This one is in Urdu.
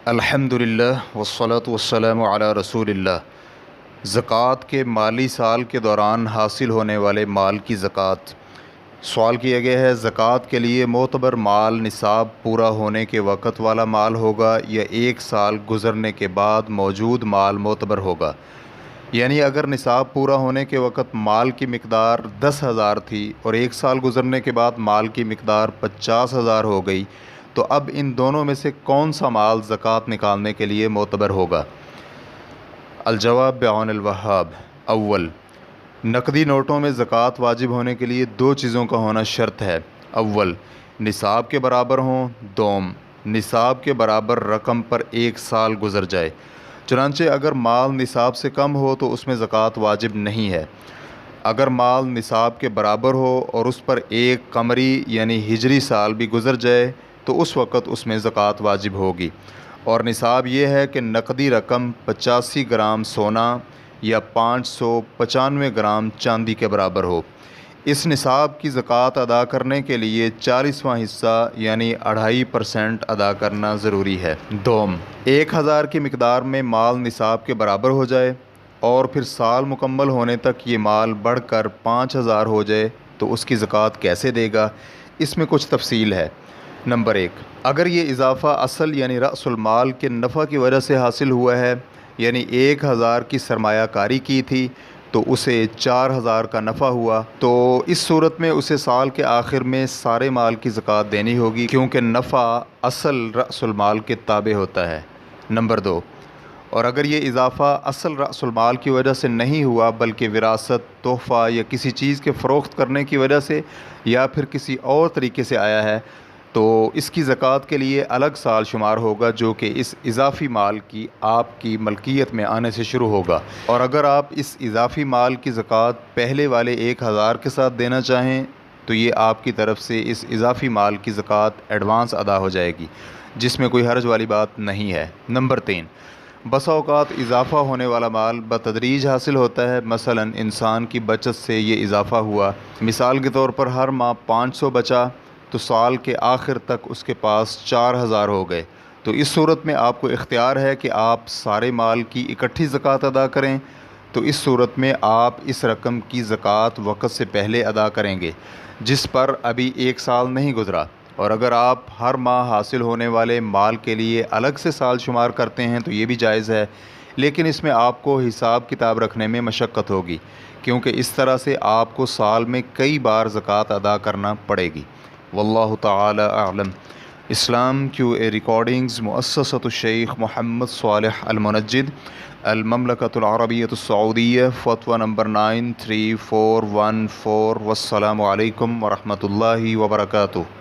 الحمدللہ والصلاة والسلام علی رسول اللہ۔ زکوٰۃ کے مالی سال کے دوران حاصل ہونے والے مال کی زکوٰۃ۔ سوال کیا گیا ہے، زکوٰۃ کے لیے معتبر مال نصاب پورا ہونے کے وقت والا مال ہوگا یا ایک سال گزرنے کے بعد موجود مال معتبر ہوگا؟ یعنی اگر نصاب پورا ہونے کے وقت مال کی مقدار 10,000 تھی اور ایک سال گزرنے کے بعد مال کی مقدار 50,000 ہو گئی، تو اب ان دونوں میں سے کون سا مال زکوٰۃ نکالنے کے لیے معتبر ہوگا؟ الجواب بعون الوہاب۔ اول، نقدی نوٹوں میں زکوٰۃ واجب ہونے کے لیے دو چیزوں کا ہونا شرط ہے۔ اول، نصاب کے برابر ہوں۔ دوم، نصاب کے برابر رقم پر ایک سال گزر جائے۔ چنانچہ اگر مال نصاب سے کم ہو تو اس میں زکوٰۃ واجب نہیں ہے۔ اگر مال نصاب کے برابر ہو اور اس پر ایک قمری یعنی ہجری سال بھی گزر جائے تو اس وقت اس میں زکوٰۃ واجب ہوگی، اور نصاب یہ ہے کہ نقدی رقم 85 گرام سونا یا 595 گرام چاندی کے برابر ہو۔ اس نصاب کی زکوٰۃ ادا کرنے کے لیے 40واں حصہ یعنی 2.5% ادا کرنا ضروری ہے۔ دوم، 1,000 کی مقدار میں مال نصاب کے برابر ہو جائے اور پھر سال مکمل ہونے تک یہ مال بڑھ کر 5,000 ہو جائے تو اس کی زکوٰۃ کیسے دے گا؟ اس میں کچھ تفصیل ہے۔ نمبر 1، اگر یہ اضافہ اصل یعنی رأس المال کے نفع کی وجہ سے حاصل ہوا ہے، یعنی 1,000 کی سرمایہ کاری کی تھی تو اسے 4,000 کا نفع ہوا، تو اس صورت میں اسے سال کے آخر میں سارے مال کی زکوٰۃ دینی ہوگی، کیونکہ نفع اصل رأس المال کے تابع ہوتا ہے۔ نمبر 2، اور اگر یہ اضافہ اصل رأس المال کی وجہ سے نہیں ہوا بلکہ وراثت، تحفہ یا کسی چیز کے فروخت کرنے کی وجہ سے یا پھر کسی اور طریقے سے آیا ہے، تو اس کی زکوٰۃ کے لیے الگ سال شمار ہوگا جو کہ اس اضافی مال کی آپ کی ملکیت میں آنے سے شروع ہوگا۔ اور اگر آپ اس اضافی مال کی زکوٰۃ پہلے والے 1,000 کے ساتھ دینا چاہیں تو یہ آپ کی طرف سے اس اضافی مال کی زکوٰۃ ایڈوانس ادا ہو جائے گی، جس میں کوئی حرج والی بات نہیں ہے۔ نمبر 3، بسا اوقات اضافہ ہونے والا مال بتدریج حاصل ہوتا ہے۔ مثلا انسان کی بچت سے یہ اضافہ ہوا، مثال کے طور پر ہر ماہ 500 بچا تو سال کے آخر تک اس کے پاس 4,000 ہو گئے، تو اس صورت میں آپ کو اختیار ہے کہ آپ سارے مال کی اکٹھی زکوٰۃ ادا کریں۔ تو اس صورت میں آپ اس رقم کی زکوٰۃ وقت سے پہلے ادا کریں گے جس پر ابھی ایک سال نہیں گزرا، اور اگر آپ ہر ماہ حاصل ہونے والے مال کے لیے الگ سے سال شمار کرتے ہیں تو یہ بھی جائز ہے، لیکن اس میں آپ کو حساب کتاب رکھنے میں مشقت ہوگی، کیونکہ اس طرح سے آپ کو سال میں کئی بار زکوٰۃ ادا کرنا پڑے گی۔ واللہ تعالی اعلم۔ اسلام QA ریکارڈنگز، مؤسسۃ الشیخ محمد صالح المنجد، المملکۃ العربیۃ السعودیہ، فتویٰ نمبر 93414۔ والسلام علیکم ورحمۃ اللہ وبرکاتہ۔